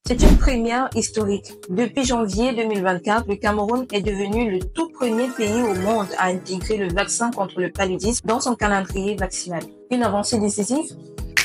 C'est une première historique. Depuis janvier 2024, le Cameroun est devenu le tout premier pays au monde à intégrer le vaccin contre le paludisme dans son calendrier vaccinal. Une avancée décisive?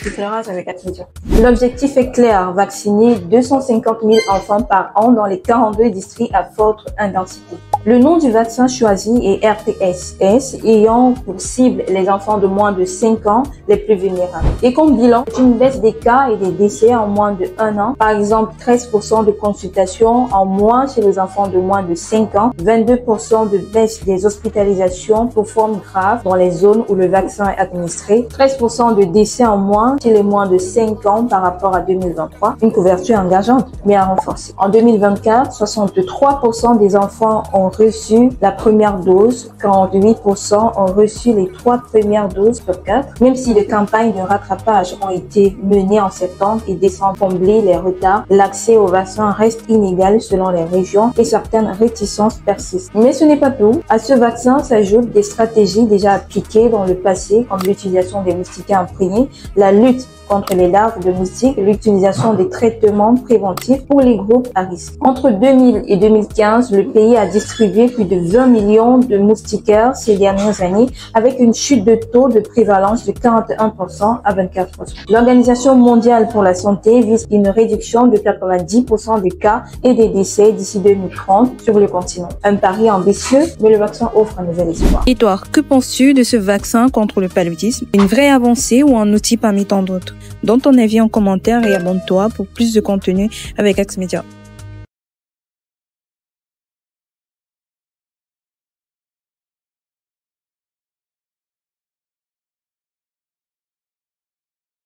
Éclairage avec attention. L'objectif est clair, vacciner 250 000 enfants par an dans les 42 districts à forte intensité. Le nom du vaccin choisi est RTSS, ayant pour cible les enfants de moins de 5 ans les plus vulnérables. Et comme bilan, une baisse des cas et des décès en moins de 1 an. Par exemple, 13% de consultations en moins chez les enfants de moins de 5 ans, 22% de baisse des hospitalisations pour formes graves dans les zones où le vaccin est administré, 13% de décès en moins chez les moins de 5 ans par rapport à 2023. Une couverture engageante, mais à renforcer. En 2024, 63% des enfants ont reçu la première dose, 48% ont reçu les 3 premières doses sur 4. Même si les campagnes de rattrapage ont été menées en septembre et décembre pour combler les retards, l'accès au vaccin reste inégal selon les régions et certaines réticences persistent. Mais ce n'est pas tout. À ce vaccin s'ajoutent des stratégies déjà appliquées dans le passé, comme l'utilisation des moustiquaires imprégnés, la lutte contre les larves de moustiques, l'utilisation des traitements préventifs pour les groupes à risque. Entre 2000 et 2015, le pays a distribué plus de 20 millions de moustiquaires ces dernières années, avec une chute de taux de prévalence de 41% à 24%. L'Organisation mondiale pour la santé vise une réduction de 90% des cas et des décès d'ici 2030 sur le continent. Un pari ambitieux, mais le vaccin offre un nouvel espoir. Et toi, que penses-tu de ce vaccin contre le paludisme? Une vraie avancée ou un outil parmi tant d'autres? Donne ton avis en commentaire et abonne-toi pour plus de contenu avec Axe Media.